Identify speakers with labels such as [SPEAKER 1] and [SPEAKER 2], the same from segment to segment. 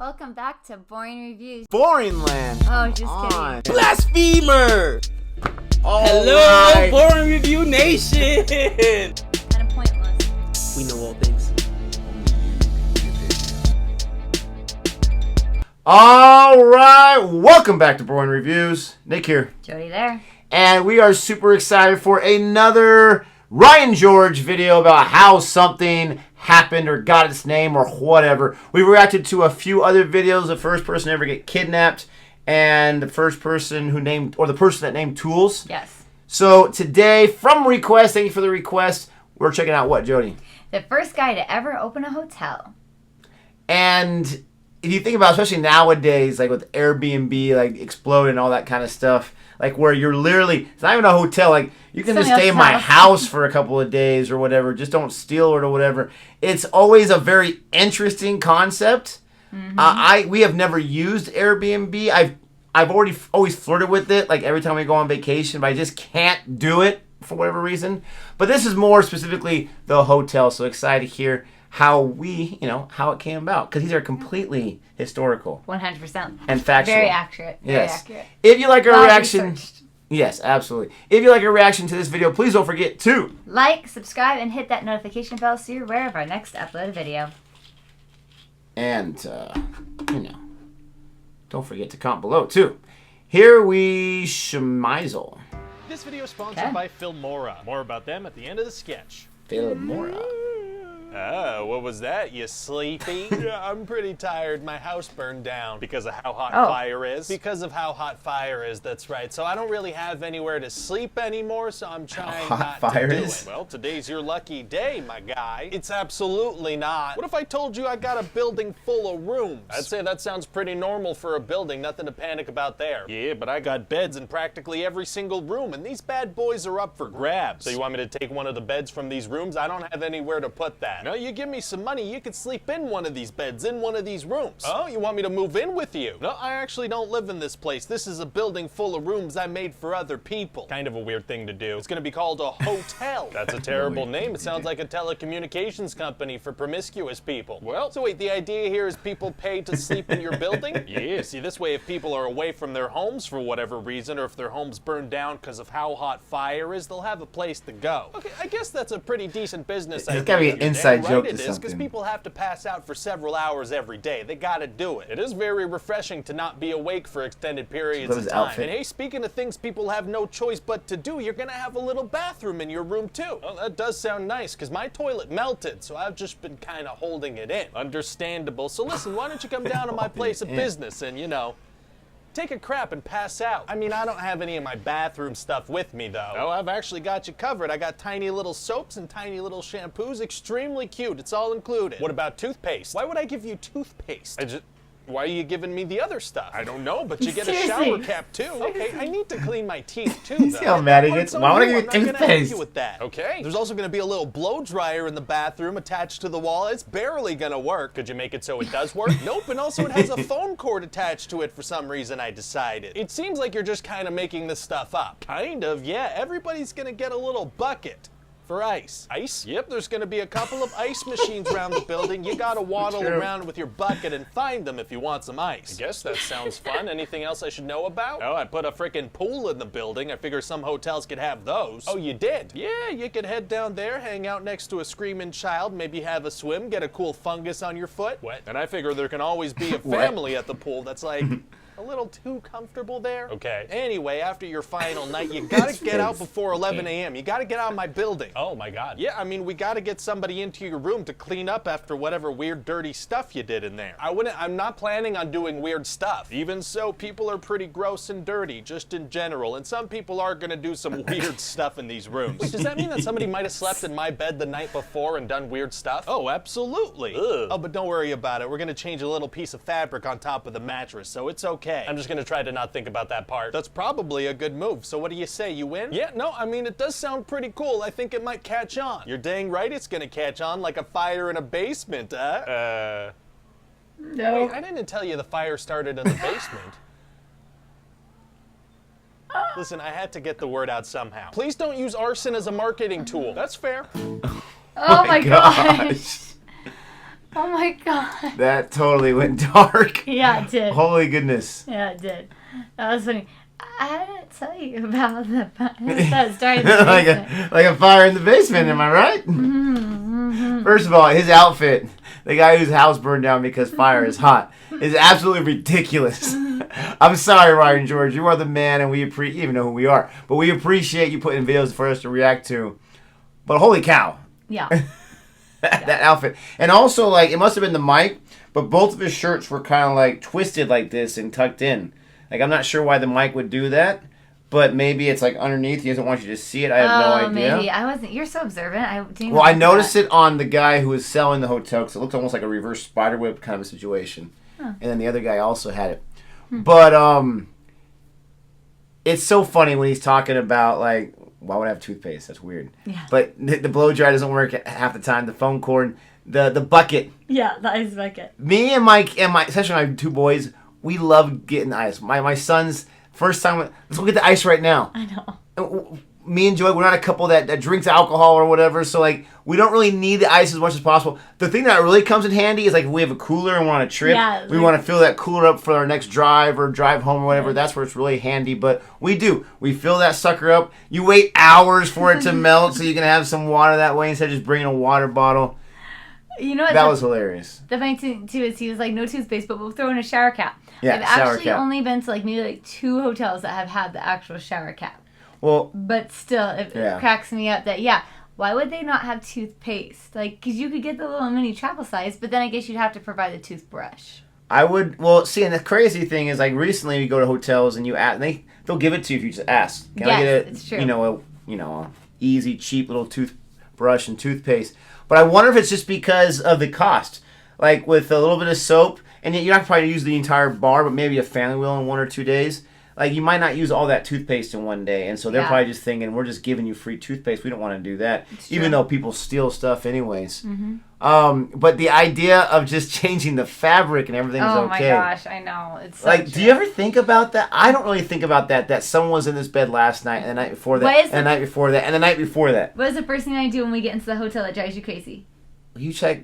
[SPEAKER 1] Welcome back to Boring Reviews.
[SPEAKER 2] Boring land.
[SPEAKER 1] Oh, just kidding.
[SPEAKER 3] Blasphemer!
[SPEAKER 2] Hello,
[SPEAKER 3] Right. Boring Review Nation!
[SPEAKER 1] Kind of pointless.
[SPEAKER 3] We know all things.
[SPEAKER 2] All right, welcome back to Boring Reviews. Nick here.
[SPEAKER 1] Jody there.
[SPEAKER 2] And we are super excited for another Ryan George video about how something happened or got its name or whatever. We reacted to a few other videos. The first person to ever get kidnapped and the first person who named, or the person that named tools.
[SPEAKER 1] Yes.
[SPEAKER 2] So today, from request, thank you for the request, we're checking out what, Jody?
[SPEAKER 1] The first guy to ever open a hotel.
[SPEAKER 2] And if you think about, especially nowadays, like with Airbnb, like exploding and all that kind of stuff, like where you're literally, it's not even a hotel, like you can just stay in my house for a couple of days or whatever, just don't steal it or whatever. It's always a very interesting concept. Mm-hmm. We have never used Airbnb. I've always flirted with it, like every time we go on vacation, but I just can't do it for whatever reason. But this is more specifically the hotel, so excited to hear how how it came about, because these are completely historical.
[SPEAKER 1] 100%.
[SPEAKER 2] And factual.
[SPEAKER 1] Very accurate. Very accurate.
[SPEAKER 2] If you like our reaction,
[SPEAKER 1] researched.
[SPEAKER 2] yes, absolutely. If you like our reaction to this video, please don't forget to
[SPEAKER 1] like, subscribe, and hit that notification bell so you're aware of our next uploaded video.
[SPEAKER 2] And, don't forget to comment below, too. Here we schmeisel.
[SPEAKER 4] This video is sponsored by Filmora. More about them at the end of the sketch.
[SPEAKER 2] Filmora.
[SPEAKER 4] Oh, what was that? You sleepy? Yeah, I'm pretty tired. My house burned down because of how hot fire is. Because of how hot fire is, that's right. So I don't really have anywhere to sleep anymore, so I'm trying not to do it. Well, today's your lucky day, my guy. It's absolutely not. What if I told you I got a building full of rooms? I'd say that sounds pretty normal for a building. Nothing to panic about there. Yeah, but I got beds in practically every single room, and these bad boys are up for grabs. So you want me to take one of the beds from these rooms? I don't have anywhere to put that. No, you give me some money, you could sleep in one of these beds, in one of these rooms. Oh, you want me to move in with you? No, I actually don't live in this place. This is a building full of rooms I made for other people. Kind of a weird thing to do. It's gonna be called a hotel. That's a terrible name. It sounds like a telecommunications company for promiscuous people. Well, so wait, the idea here is people pay to sleep in your building? Yeah, see, this way if people are away from their homes for whatever reason, or if their homes burn down because of how hot fire is, they'll have a place to go. Okay, I guess that's a pretty decent business idea.
[SPEAKER 2] It's gotta be an inside joke to something.
[SPEAKER 4] Because people have to pass out for several hours every day. They gotta do it. It is very refreshing to not be awake for extended periods of time. And hey, speaking of things people have no choice but to do, you're gonna have a little bathroom in your room too. Well, that does sound nice, because my toilet melted, so I've just been kind of holding it in. Understandable. So listen, why don't you come down to my place of business and, take a crap and pass out. I mean, I don't have any of my bathroom stuff with me, though. Oh, I've actually got you covered. I got tiny little soaps and tiny little shampoos. Extremely cute. It's all included. What about toothpaste? Why would I give you toothpaste? Why are you giving me the other stuff? I don't know, but you get a shower cap, too. Okay, I need to clean my teeth, too, though.
[SPEAKER 2] See how mad he gets? Why would I give you toothpaste?
[SPEAKER 4] Help you with that. Okay. There's also going to be a little blow dryer in the bathroom attached to the wall. It's barely going to work. Could you make it so it does work? Nope, and also it has a phone cord attached to it for some reason, I decided. It seems like you're just kind of making this stuff up. Kind of, yeah. Everybody's going to get a little bucket. For ice. Ice? Yep, there's gonna be a couple of ice machines around the building. You gotta waddle around with your bucket and find them if you want some ice. I guess that sounds fun. Anything else I should know about? Oh, I put a frickin' pool in the building. I figure some hotels could have those. Oh, you did? Yeah, you could head down there, hang out next to a screaming child, maybe have a swim, get a cool fungus on your foot. What? And I figure there can always be a family at the pool that's like a little too comfortable there. Okay. Anyway, after your final night, you gotta get out before 11 a.m. You gotta get out of my building. Oh my God. Yeah, I mean, we gotta get somebody into your room to clean up after whatever weird, dirty stuff you did in there. I'm not planning on doing weird stuff. Even so, people are pretty gross and dirty, just in general, and some people are gonna do some weird stuff in these rooms. Wait, does that mean that somebody might have slept in my bed the night before and done weird stuff? Oh, absolutely. Ugh. Oh, but don't worry about it. We're gonna change a little piece of fabric on top of the mattress, so it's okay. I'm just gonna try to not think about that part. That's probably a good move. So what do you say, you win? Yeah, no, I mean, it does sound pretty cool. I think it might catch on. You're dang right it's gonna catch on like a fire in a basement, huh? No. Wait, I didn't tell you the fire started in the basement. Listen, I had to get the word out somehow. Please don't use arson as a marketing tool. That's fair.
[SPEAKER 1] Oh my gosh. Oh my god.
[SPEAKER 2] That totally went dark.
[SPEAKER 1] Yeah, it did.
[SPEAKER 2] Holy goodness.
[SPEAKER 1] Yeah, it did. That was funny. I didn't tell you about the story.
[SPEAKER 2] like a fire in the basement, am I right?
[SPEAKER 1] Mm-hmm.
[SPEAKER 2] First of all, his outfit, the guy whose house burned down because fire is hot, is absolutely ridiculous. I'm sorry, Ryan George. You are the man, and we appreciate, you even know who we are, but we appreciate you putting videos for us to react to. But holy cow.
[SPEAKER 1] Yeah.
[SPEAKER 2] that outfit. And also, like, it must have been the mic, but both of his shirts were kind of like twisted like this and tucked in. Like, I'm not sure why the mic would do that, but maybe it's like underneath. He doesn't want you to see it. I have no idea.
[SPEAKER 1] Maybe. I wasn't. You're so observant. I didn't.
[SPEAKER 2] Well, I noticed it on the guy who was selling the hotel because it looked almost like a reverse spider web kind of a situation. Huh. And then the other guy also had it. But it's so funny when he's talking about, like, why would I have toothpaste? That's weird. Yeah. But the blow dry doesn't work half the time. The phone cord, the bucket.
[SPEAKER 1] Yeah, the ice bucket.
[SPEAKER 2] Me and my especially my two boys, we love getting ice. My son's first time. Let's go get the ice right now.
[SPEAKER 1] I know.
[SPEAKER 2] Me and Joy, we're not a couple that drinks alcohol or whatever, so like we don't really need the ice as much as possible. The thing that really comes in handy is like if we have a cooler and we're on a trip, we want to fill that cooler up for our next drive or drive home or whatever. Yeah. That's where it's really handy. But we fill that sucker up. You wait hours for it to melt so you can have some water that way instead of just bringing a water bottle.
[SPEAKER 1] You know what?
[SPEAKER 2] That was hilarious.
[SPEAKER 1] The funny thing too is he was like, no toothpaste, but we'll throw in a shower cap.
[SPEAKER 2] Yeah,
[SPEAKER 1] I've actually only been to like maybe like 2 hotels that have had the actual shower cap.
[SPEAKER 2] Well,
[SPEAKER 1] but still, it cracks me up that, why would they not have toothpaste? Like, because you could get the little mini travel size, but then I guess you'd have to provide the toothbrush.
[SPEAKER 2] I would, well, see, and the crazy thing is, like, recently you go to hotels and you ask, and they'll give it to you if you just ask. Can I get
[SPEAKER 1] it's true.
[SPEAKER 2] a easy, cheap little toothbrush and toothpaste? But I wonder if it's just because of the cost. Like, with a little bit of soap, and you're not probably use the entire bar, but maybe a family will in 1 or 2 days. Like, you might not use all that toothpaste in one day, and so they're probably just thinking, we're just giving you free toothpaste. We don't want to do that, even though people steal stuff anyways. Mm-hmm. But the idea of just changing the fabric and everything is okay.
[SPEAKER 1] Oh, my gosh, I know. It's so
[SPEAKER 2] like, do you ever think about that? I don't really think about that someone was in this bed last night, and the night before that, and the night before that, and the night before that.
[SPEAKER 1] What is the first thing I do when we get into the hotel that drives you crazy?
[SPEAKER 2] You check,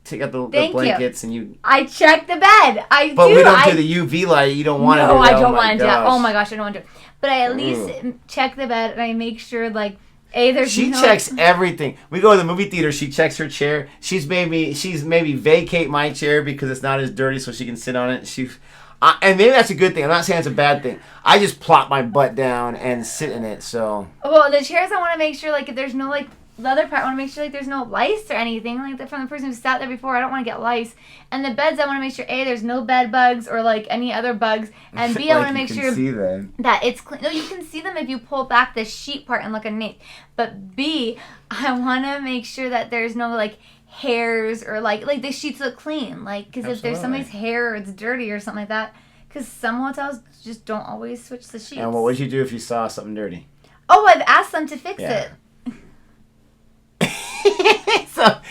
[SPEAKER 2] take out the blankets and you.
[SPEAKER 1] I check the bed.
[SPEAKER 2] But we don't do the UV light. You don't want to do that.
[SPEAKER 1] No, I don't want to do that. Oh my gosh, I don't want to do it. But I at least check the bed and I make sure, like,
[SPEAKER 2] She checks everything. We go to the movie theater. She checks her chair. She's maybe vacate my chair because it's not as dirty, so she can sit on it. And maybe that's a good thing. I'm not saying it's a bad thing. I just plop my butt down and sit in it. So. Well,
[SPEAKER 1] the chairs, I want to make sure, like, if there's no, like, the other part, I want to make sure, like, there's no lice or anything, like, from the person who sat there before. I don't want to get lice. And the beds, I want to make sure, A, there's no bed bugs or, like, any other bugs. And B, I want to make sure that it's clean. No, you can see them if you pull back the sheet part and look underneath. But B, I want to make sure that there's no, like, hairs or, like the sheets look clean. Like, because if there's somebody's hair or it's dirty or something like that, because some hotels just don't always switch the sheets.
[SPEAKER 2] And what would you do if you saw something dirty?
[SPEAKER 1] Oh, I've asked them to fix it.
[SPEAKER 2] So,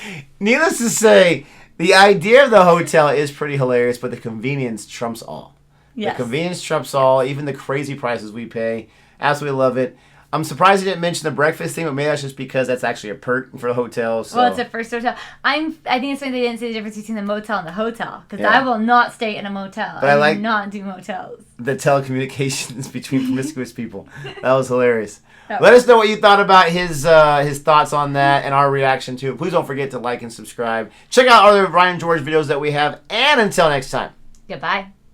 [SPEAKER 2] needless to say, the idea of the hotel is pretty hilarious, but the convenience trumps all. Yes. The convenience trumps all, even the crazy prices we pay. Absolutely love it. I'm surprised you didn't mention the breakfast thing, but maybe that's just because that's actually a perk for the hotel. So.
[SPEAKER 1] Well, it's a first hotel. I think it's funny they didn't say the difference between the motel and the hotel, because I will not stay in a motel.
[SPEAKER 2] But I
[SPEAKER 1] do not do motels.
[SPEAKER 2] The telecommunications between promiscuous people. That was hilarious. Let us know what you thought about his thoughts on that and our reaction to it. Please don't forget to like and subscribe. Check out other Ryan George videos that we have. And until next time.
[SPEAKER 1] Goodbye.